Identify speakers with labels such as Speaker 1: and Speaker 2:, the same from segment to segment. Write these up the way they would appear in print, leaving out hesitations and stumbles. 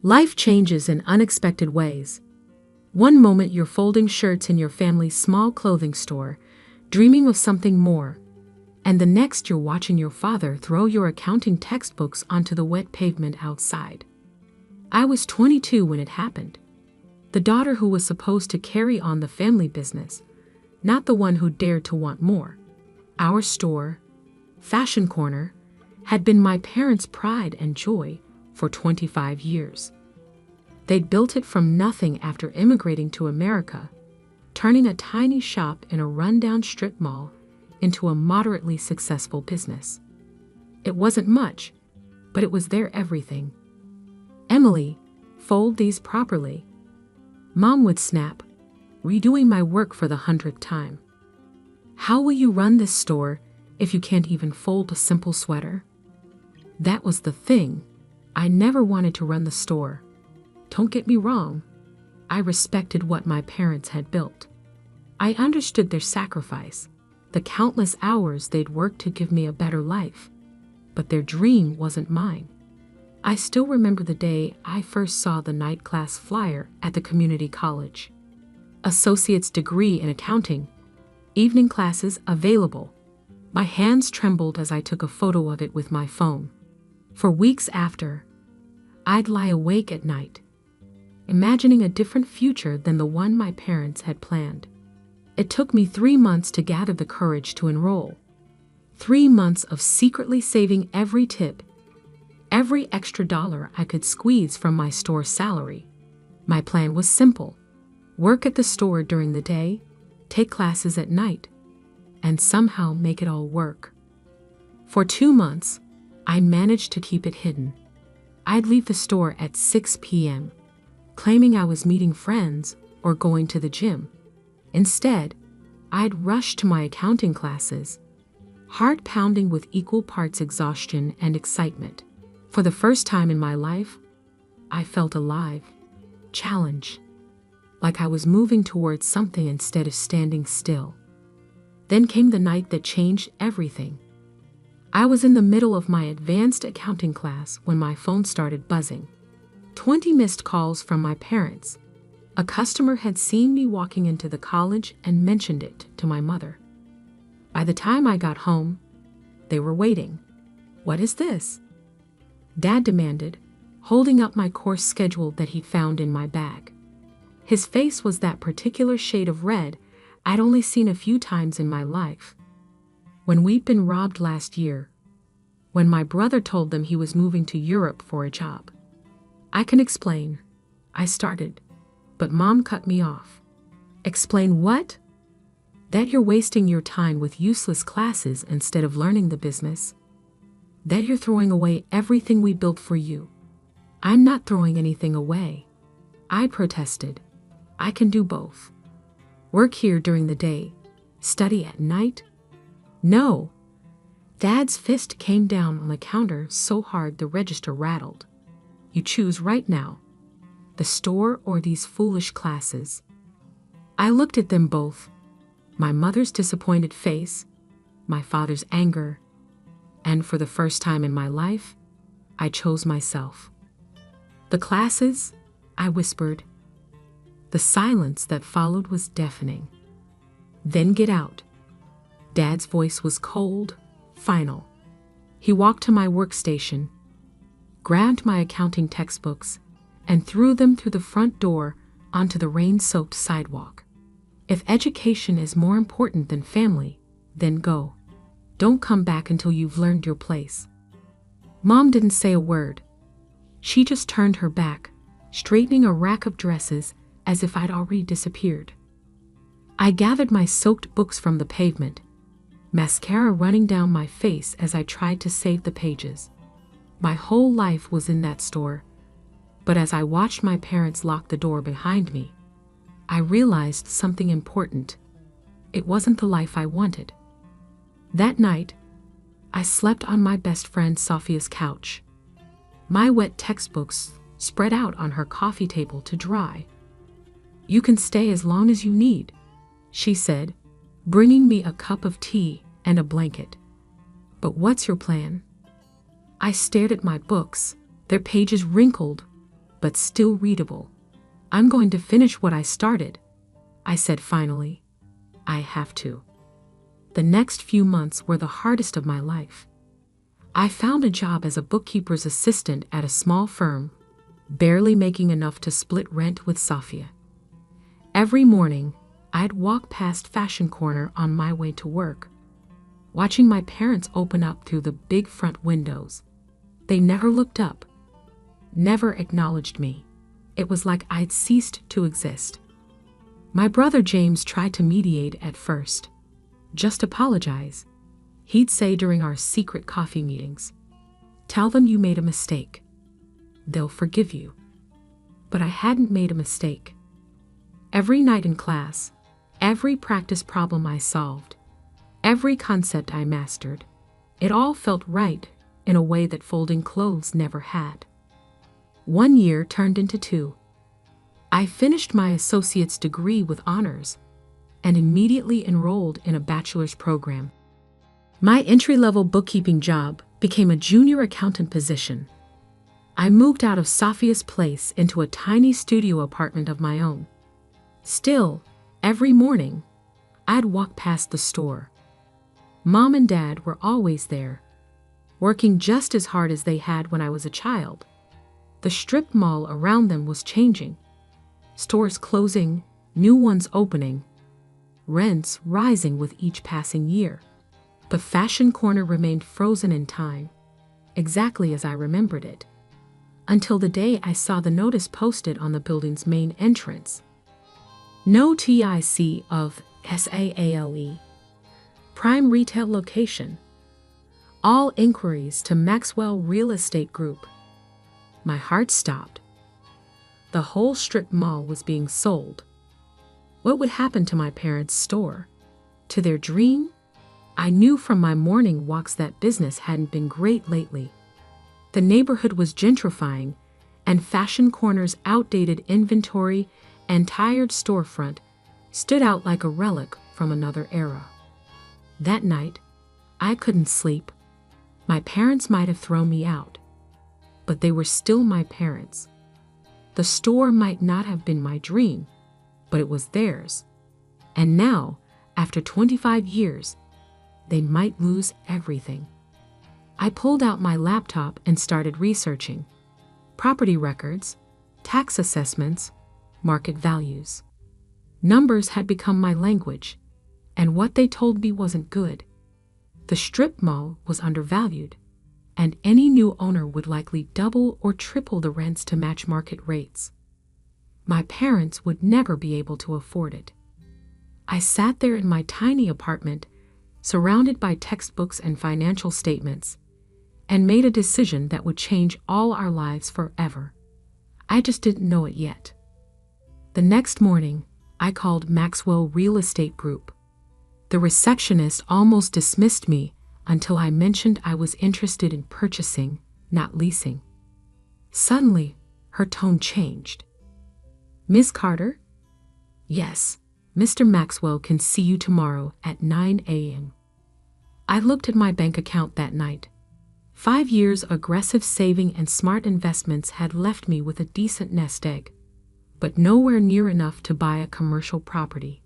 Speaker 1: Life changes in unexpected ways. One moment you're folding shirts in your family's small clothing store, dreaming of something more, and the next you're watching your father throw your accounting textbooks onto the wet pavement outside. I was 22 when it happened. The daughter who was supposed to carry on the family business, not the one who dared to want more. Our store, Fashion Corner, had been my parents' pride and joy for 25 years. They'd built it from nothing after immigrating to America, turning a tiny shop in a rundown strip mall into a moderately successful business. It wasn't much, but it was their everything. "Emily, fold these properly," Mom would snap, redoing my work for the 100th time. "How will you run this store if you can't even fold a simple sweater?" That was the thing. I never wanted to run the store. Don't get me wrong. I respected what my parents had built. I understood their sacrifice, the countless hours they'd worked to give me a better life. But their dream wasn't mine. I still remember the day I first saw the night class flyer at the community college. Associate's degree in accounting, evening classes available. My hands trembled as I took a photo of it with my phone. For weeks after, I'd lie awake at night, imagining a different future than the one my parents had planned. It took me 3 months to gather the courage to enroll. 3 months of secretly saving every tip, every extra dollar I could squeeze from my store salary. My plan was simple: work at the store during the day, take classes at night, and somehow make it all work. For 2 months, I managed to keep it hidden. I'd leave the store at 6 p.m., claiming I was meeting friends or going to the gym. Instead, I'd rush to my accounting classes, heart pounding with equal parts exhaustion and excitement. For the first time in my life, I felt alive, challenged, like I was moving towards something instead of standing still. Then came the night that changed everything. I was in the middle of my advanced accounting class when my phone started buzzing. 20 missed calls from my parents. A customer had seen me walking into the college and mentioned it to my mother. By the time I got home, they were waiting. "What is this?" Dad demanded, holding up my course schedule that he'd found in my bag. His face was that particular shade of red I'd only seen a few times in my life. When we'd been robbed last year, when my brother told them he was moving to Europe for a job. "I can explain," I started, but Mom cut me off. "Explain what?" "That you're wasting your time with useless classes instead of learning the business. That you're throwing away everything we built for you." "I'm not throwing anything away," I protested. "I can do both. Work here during the day, study at night." "No." Dad's fist came down on the counter so hard the register rattled. "You choose right now. The store or these foolish classes." I looked at them both. My mother's disappointed face, my father's anger, and for the first time in my life, I chose myself. "The classes," I whispered. The silence that followed was deafening. "Then get out." Dad's voice was cold, final. He walked to my workstation, grabbed my accounting textbooks, and threw them through the front door onto the rain-soaked sidewalk. "If education is more important than family, then go. Don't come back until you've learned your place." Mom didn't say a word. She just turned her back, straightening a rack of dresses as if I'd already disappeared. I gathered my soaked books from the pavement, mascara running down my face as I tried to save the pages. My whole life was in that store, but as I watched my parents lock the door behind me, I realized something important. It wasn't the life I wanted. That night, I slept on my best friend Sophia's couch, my wet textbooks spread out on her coffee table to dry. "You can stay as long as you need," she said, bringing me a cup of tea and a blanket. "But what's your plan?" I stared at my books, their pages wrinkled, but still readable. "I'm going to finish what I started," I said finally. "I have to." The next few months were the hardest of my life. I found a job as a bookkeeper's assistant at a small firm, barely making enough to split rent with Safia. Every morning, I'd walk past Fashion Corner on my way to work, watching my parents open up through the big front windows. They never looked up, never acknowledged me. It was like I'd ceased to exist. My brother James tried to mediate at first. "Just apologize," he'd say during our secret coffee meetings. "Tell them you made a mistake. They'll forgive you." But I hadn't made a mistake. Every night in class, every practice problem I solved, every concept I mastered, it all felt right in a way that folding clothes never had. 1 year turned into 2. I finished my associate's degree with honors and immediately enrolled in a bachelor's program. My entry-level bookkeeping job became a junior accountant position. I moved out of Safia's place into a tiny studio apartment of my own. Still, every morning, I'd walk past the store. Mom and Dad were always there, working just as hard as they had when I was a child. The strip mall around them was changing. Stores closing, new ones opening, rents rising with each passing year. But Fashion Corner remained frozen in time, exactly as I remembered it, until the day I saw the notice posted on the building's main entrance. No TIC of SAALE. Prime retail location. All inquiries to Maxwell Real Estate Group. My heart stopped. The whole strip mall was being sold. What would happen to my parents' store? To their dream? I knew from my morning walks that business hadn't been great lately. The neighborhood was gentrifying, and Fashion Corner's outdated inventory and tired storefront stood out like a relic from another era. That night, I couldn't sleep. My parents might have thrown me out, but they were still my parents. The store might not have been my dream, but it was theirs. And now, after 25 years, they might lose everything. I pulled out my laptop and started researching. Property records, tax assessments, market values. Numbers had become my language, and what they told me wasn't good. The strip mall was undervalued, and any new owner would likely double or triple the rents to match market rates. My parents would never be able to afford it. I sat there in my tiny apartment, surrounded by textbooks and financial statements, and made a decision that would change all our lives forever. I just didn't know it yet. The next morning, I called Maxwell Real Estate Group. The receptionist almost dismissed me until I mentioned I was interested in purchasing, not leasing. Suddenly, her tone changed. "Miss Carter?" "Yes, Mr. Maxwell can see you tomorrow at 9 a.m. I looked at my bank account that night. 5 years of aggressive saving and smart investments had left me with a decent nest egg, but nowhere near enough to buy a commercial property.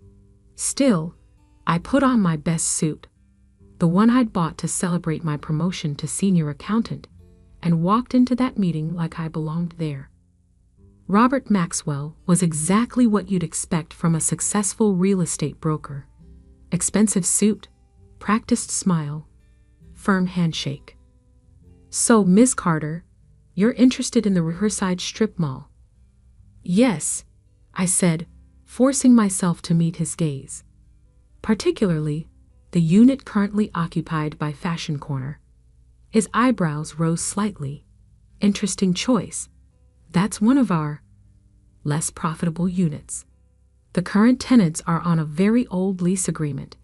Speaker 1: Still, I put on my best suit, the one I'd bought to celebrate my promotion to senior accountant, and walked into that meeting like I belonged there. Robert Maxwell was exactly what you'd expect from a successful real estate broker. Expensive suit, practiced smile, firm handshake. "So, Miss Carter, you're interested in the Riverside Strip Mall?" "Yes," I said, forcing myself to meet his gaze. "Particularly, the unit currently occupied by Fashion Corner." His eyebrows rose slightly. "Interesting choice. That's one of our less profitable units. The current tenants are on a very old lease agreement.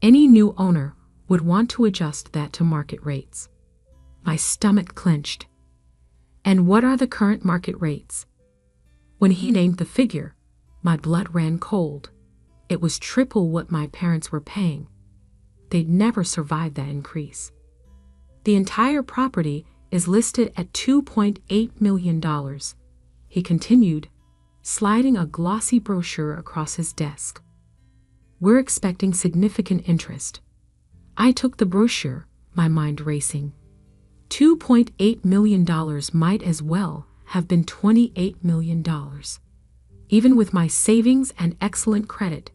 Speaker 1: Any new owner would want to adjust that to market rates." My stomach clenched. "And what are the current market rates?" When he named the figure, my blood ran cold. It was triple what my parents were paying. They'd never survive that increase. "The entire property is listed at $2.8 million, he continued, sliding a glossy brochure across his desk. "We're expecting significant interest." I took the brochure, my mind racing. $2.8 million might as well have been $28 million. Even with my savings and excellent credit,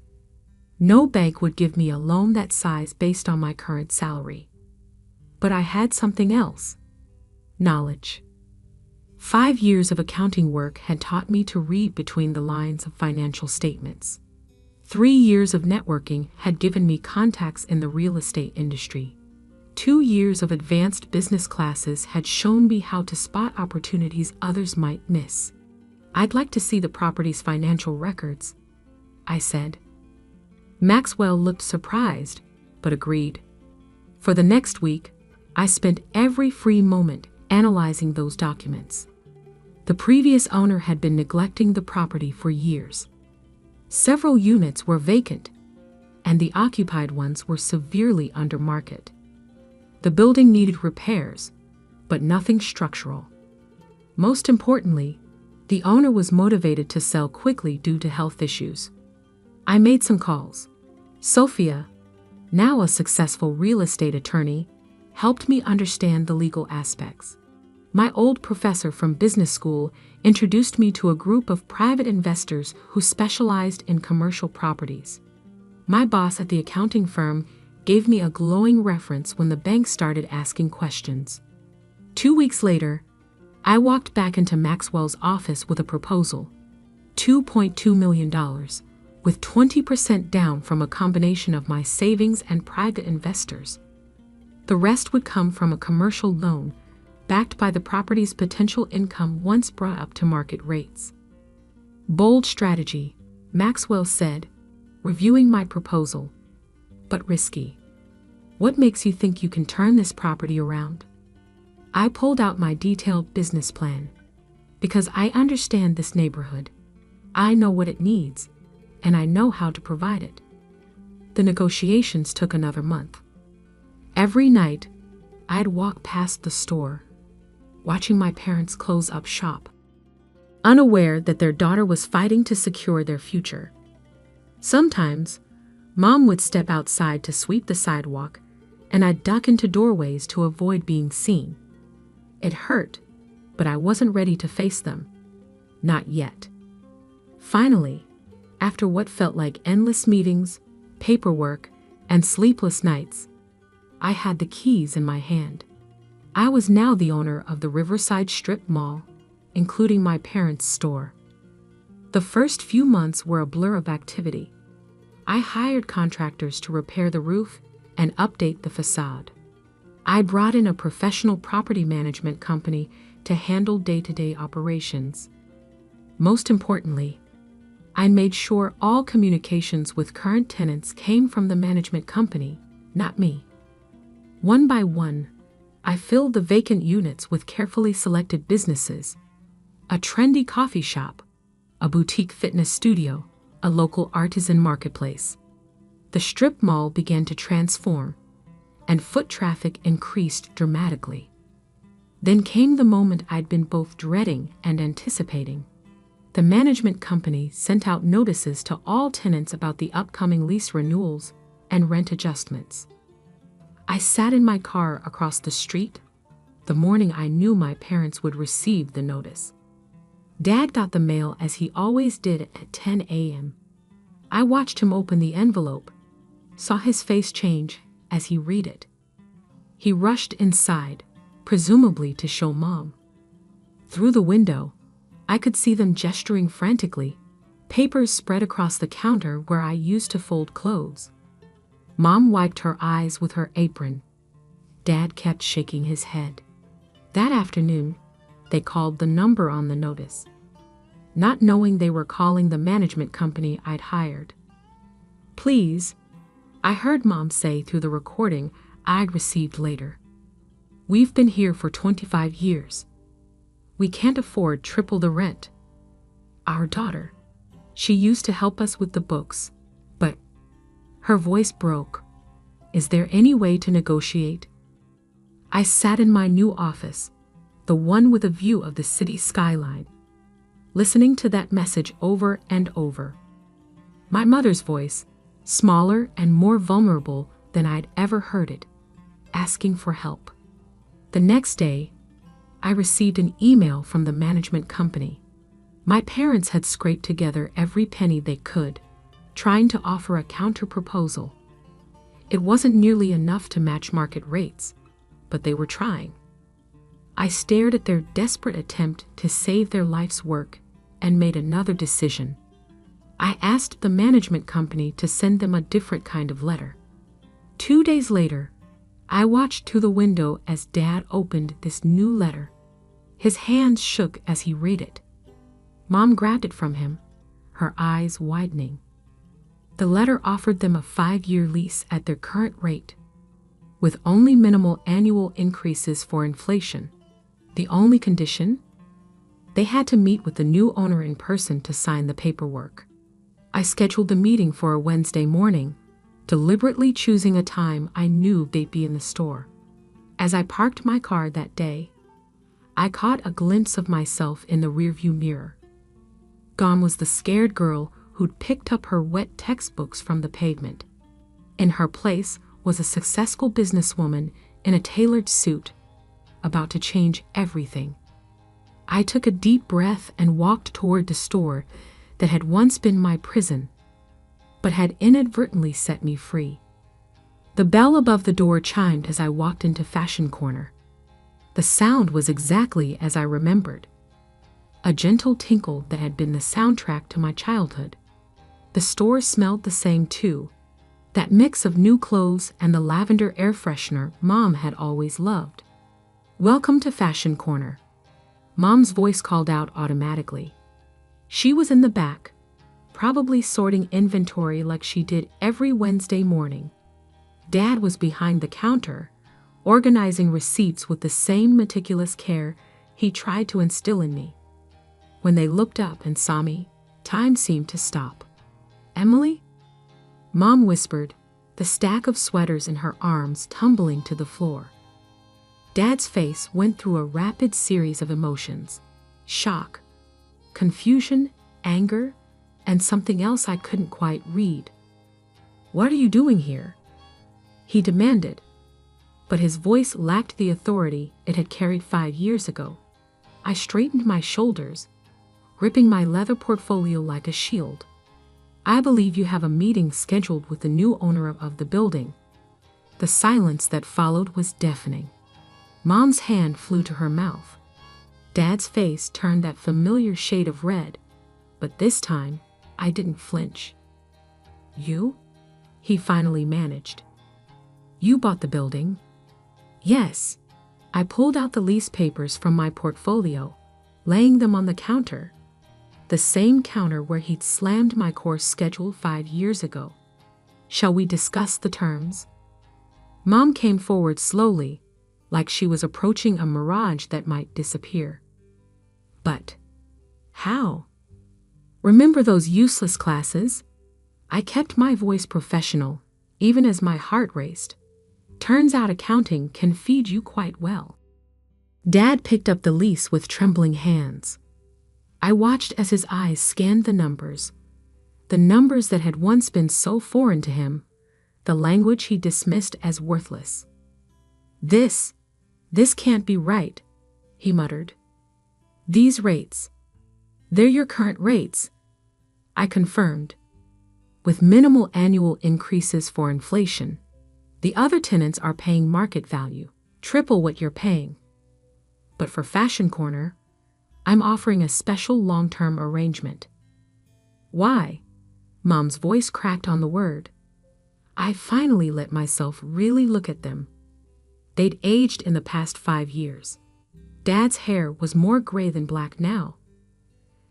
Speaker 1: no bank would give me a loan that size based on my current salary. But I had something else. Knowledge. 5 years of accounting work had taught me to read between the lines of financial statements. 3 years of networking had given me contacts in the real estate industry. 2 years of advanced business classes had shown me how to spot opportunities others might miss. "I'd like to see the property's financial records," I said. Maxwell looked surprised, but agreed. For the next week, I spent every free moment analyzing those documents. The previous owner had been neglecting the property for years. Several units were vacant, and the occupied ones were severely under market. The building needed repairs, but nothing structural. Most importantly, the owner was motivated to sell quickly due to health issues. I made some calls. Sophia, now a successful real estate attorney, helped me understand the legal aspects. My old professor from business school introduced me to a group of private investors who specialized in commercial properties. My boss at the accounting firm gave me a glowing reference when the bank started asking questions. 2 weeks later, I walked back into Maxwell's office with a proposal. $2.2 million, with 20% down from a combination of my savings and private investors. The rest would come from a commercial loan backed by the property's potential income once brought up to market rates. "Bold strategy," Maxwell said, reviewing my proposal. "But risky. What makes you think you can turn this property around?" I pulled out my detailed business plan. Because I understand this neighborhood. I know what it needs, and I know how to provide it. The negotiations took another month. Every night, I'd walk past the store, watching my parents close up shop, unaware that their daughter was fighting to secure their future. Sometimes, Mom would step outside to sweep the sidewalk, and I'd duck into doorways to avoid being seen. It hurt, but I wasn't ready to face them. Not yet. Finally, after what felt like endless meetings, paperwork, and sleepless nights, I had the keys in my hand. I was now the owner of the Riverside Strip Mall, including my parents' store. The first few months were a blur of activity. I hired contractors to repair the roof and update the facade. I brought in a professional property management company to handle day-to-day operations. Most importantly, I made sure all communications with current tenants came from the management company, not me. One by one, I filled the vacant units with carefully selected businesses: a trendy coffee shop, a boutique fitness studio, a local artisan marketplace. The strip mall began to transform, and foot traffic increased dramatically. Then came the moment I'd been both dreading and anticipating. The management company sent out notices to all tenants about the upcoming lease renewals and rent adjustments. I sat in my car across the street the morning I knew my parents would receive the notice. Dad got the mail as he always did at 10 a.m. I watched him open the envelope, saw his face change as he read it. He rushed inside, presumably to show Mom. Through the window, I could see them gesturing frantically, papers spread across the counter where I used to fold clothes. Mom wiped her eyes with her apron. Dad kept shaking his head. That afternoon, they called the number on the notice, not knowing they were calling the management company I'd hired. "Please," I heard Mom say through the recording I'd received later. "We've been here for 25 years. We can't afford triple the rent. Our daughter, she used to help us with the books, but..." Her voice broke. "Is there any way to negotiate?" I sat in my new office, the one with a view of the city skyline. listening to that message over and over. My mother's voice, smaller and more vulnerable than I'd ever heard it, asking for help. The next day, I received an email from the management company. My parents had scraped together every penny they could, trying to offer a counter-proposal. It wasn't nearly enough to match market rates, but they were trying. I stared at their desperate attempt to save their life's work and made another decision. I asked the management company to send them a different kind of letter. 2 days later, I watched through the window as Dad opened this new letter. His hands shook as he read it. Mom grabbed it from him, her eyes widening. The letter offered them a 5-year lease at their current rate, with only minimal annual increases for inflation. The only condition? They had to meet with the new owner in person to sign the paperwork. I scheduled the meeting for a Wednesday morning, deliberately choosing a time I knew they'd be in the store. As I parked my car that day, I caught a glimpse of myself in the rearview mirror. Gone was the scared girl who'd picked up her wet textbooks from the pavement. In her place was a successful businesswoman in a tailored suit, about to change everything. I took a deep breath and walked toward the store that had once been my prison, but had inadvertently set me free. The bell above the door chimed as I walked into Fashion Corner. The sound was exactly as I remembered, a gentle tinkle that had been the soundtrack to my childhood. The store smelled the same too, that mix of new clothes and the lavender air freshener Mom had always loved. "Welcome to Fashion Corner," Mom's voice called out automatically. She was in the back, probably sorting inventory like she did every Wednesday morning. Dad was behind the counter, organizing receipts with the same meticulous care he tried to instill in me. When they looked up and saw me, time seemed to stop. "Emily?" Mom whispered, the stack of sweaters in her arms tumbling to the floor. Dad's face went through a rapid series of emotions: shock, confusion, anger, and something else I couldn't quite read. "What are you doing here?" he demanded, but his voice lacked the authority it had carried 5 years ago. I straightened my shoulders, gripping my leather portfolio like a shield. "I believe you have a meeting scheduled with the new owner of the building." The silence that followed was deafening. Mom's hand flew to her mouth. Dad's face turned that familiar shade of red, but this time I didn't flinch. "You?" he finally managed. "You bought the building?" "Yes." I pulled out the lease papers from my portfolio, laying them on the counter. The same counter where he'd slammed my course schedule 5 years ago. "Shall we discuss the terms?" Mom came forward slowly, like she was approaching a mirage that might disappear. "But how? Remember those useless classes?" I kept my voice professional, even as my heart raced. "Turns out accounting can feed you quite well." Dad picked up the lease with trembling hands. I watched as his eyes scanned the numbers that had once been so foreign to him, the language he dismissed as worthless. This can't be right," he muttered. "These rates, they're your current rates," I confirmed, "with minimal annual increases for inflation. The other tenants are paying market value, triple what you're paying. But for Fashion Corner, I'm offering a special long-term arrangement." "Why?" Mom's voice cracked on the word. I finally let myself really look at them. They'd aged in the past 5 years. Dad's hair was more gray than black now,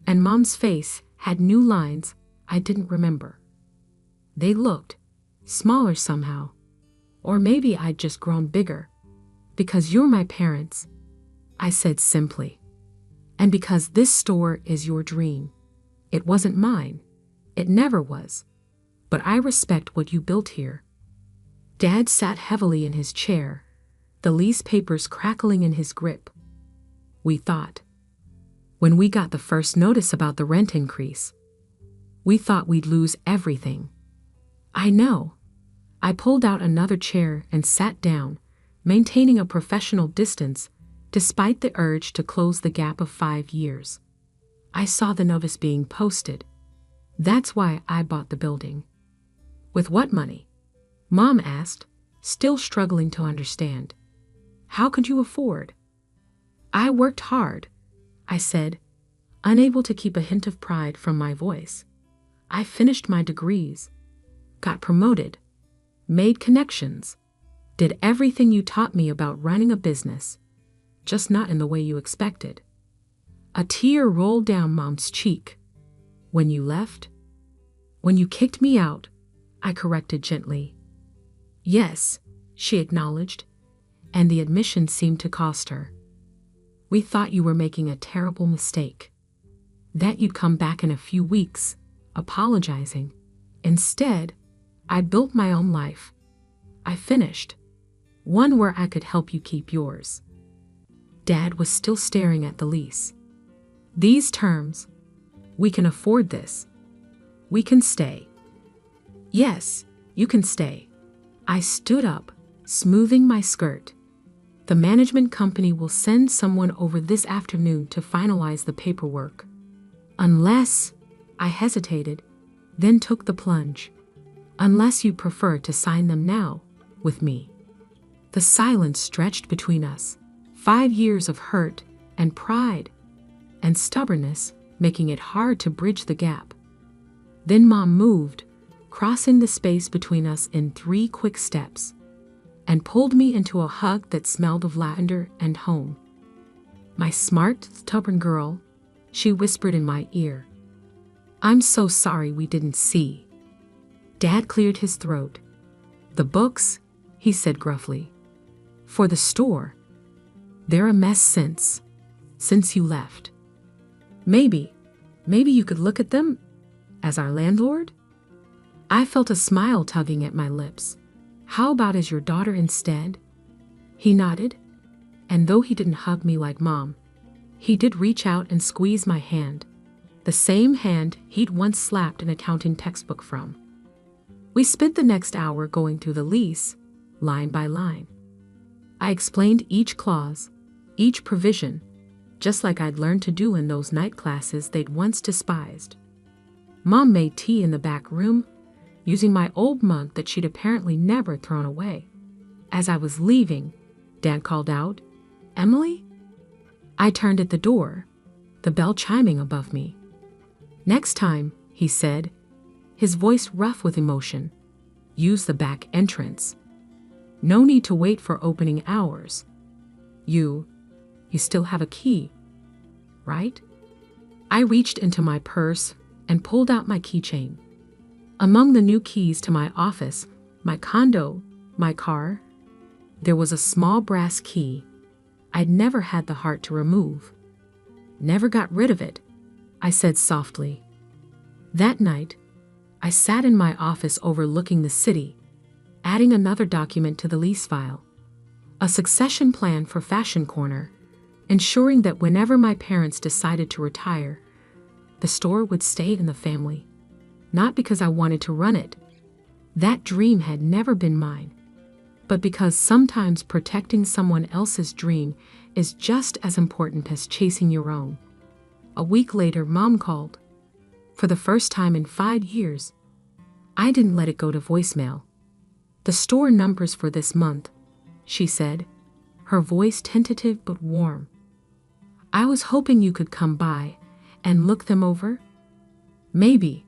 Speaker 1: and Mom's face had new lines I didn't remember. They looked smaller somehow, or maybe I'd just grown bigger. "Because you're my parents," I said simply, "and because this store is your dream. It wasn't mine. It never was. But I respect what you built here." Dad sat heavily in his chair, the lease papers crackling in his grip. "We thought When we got the first notice about the rent increase, we thought we'd lose everything. I know. I pulled out another chair and sat down, maintaining a professional distance despite the urge to close the gap of 5 years. I saw the notice being posted. That's why I bought the building. With what money? Mom asked, still struggling to understand. How could you afford? I worked hard, I said, unable to keep a hint of pride from my voice. I finished my degrees, got promoted, made connections, did everything you taught me about running a business, just not in the way you expected. A tear rolled down Mom's cheek. When you left? When you kicked me out, I corrected gently. Yes, she acknowledged, and the admission seemed to cost her. We thought you were making a terrible mistake. That you'd come back in a few weeks, apologizing. Instead, I built my own life. I finished. One where I could help you keep yours. Dad was still staring at the lease. These terms. We can afford this. We can stay. Yes, you can stay. I stood up, smoothing my skirt. The management company will send someone over this afternoon to finalize the paperwork. Unless, I hesitated, then took the plunge. Unless you prefer to sign them now, with me. The silence stretched between us. 5 years of hurt and pride and stubbornness, making it hard to bridge the gap. Then Mom moved, crossing the space between us in 3 quick steps, and pulled me into a hug that smelled of lavender and home. My smart, stubborn girl, she whispered in my ear. I'm so sorry we didn't see. Dad cleared his throat. The books, he said gruffly. For the store. They're a mess since you left. Maybe you could look at them as our landlord? I felt a smile tugging at my lips. How about as your daughter instead? He nodded, and though he didn't hug me like Mom, he did reach out and squeeze my hand, the same hand he'd once slapped an accounting textbook from. We spent the next hour going through the lease, line by line. I explained each clause, each provision, just like I'd learned to do in those night classes they'd once despised. Mom made tea in the back room, using my old mug that she'd apparently never thrown away. As I was leaving, Dad called out, Emily? I turned at the door, the bell chiming above me. Next time, he said, his voice rough with emotion, use the back entrance. No need to wait for opening hours. You still have a key, right? I reached into my purse and pulled out my keychain. Among the new keys to my office, my condo, my car, there was a small brass key I'd never had the heart to remove. Never got rid of it, I said softly. That night, I sat in my office overlooking the city, adding another document to the lease file, a succession plan for Fashion Corner, ensuring that whenever my parents decided to retire, the store would stay in the family. Not because I wanted to run it. That dream had never been mine. But because sometimes protecting someone else's dream is just as important as chasing your own. A week later, Mom called. For the first time in 5 years, I didn't let it go to voicemail. The store numbers for this month, she said, her voice tentative but warm. I was hoping you could come by and look them over. Maybe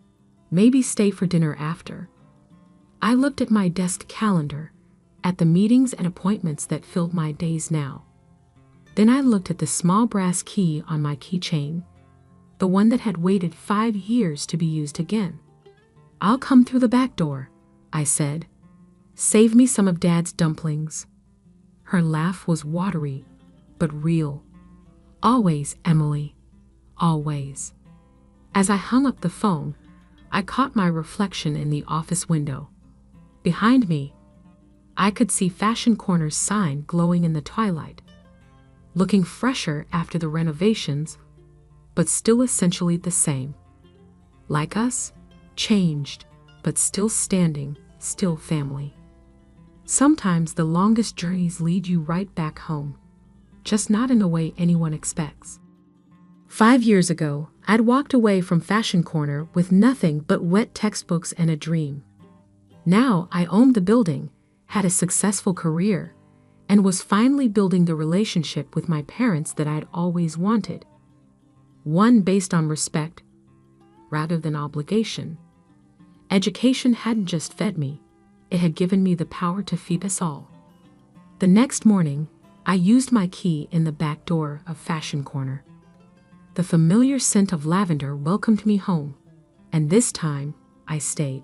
Speaker 1: stay for dinner after. I looked at my desk calendar, at the meetings and appointments that filled my days now. Then I looked at the small brass key on my keychain, the one that had waited 5 years to be used again. I'll come through the back door, I said. Save me some of Dad's dumplings. Her laugh was watery, but real. Always, Emily. Always. As I hung up the phone, I caught my reflection in the office window. Behind me, I could see Fashion Corner's sign glowing in the twilight, looking fresher after the renovations, but still essentially the same. Like us, changed, but still standing, still family. Sometimes the longest journeys lead you right back home, just not in a way anyone expects. 5 years ago, I'd walked away from Fashion Corner with nothing but wet textbooks and a dream. Now I owned the building, had a successful career, and was finally building the relationship with my parents that I'd always wanted. One based on respect, rather than obligation. Education hadn't just fed me, it had given me the power to feed us all. The next morning, I used my key in the back door of Fashion Corner. The familiar scent of lavender welcomed me home, and this time, I stayed.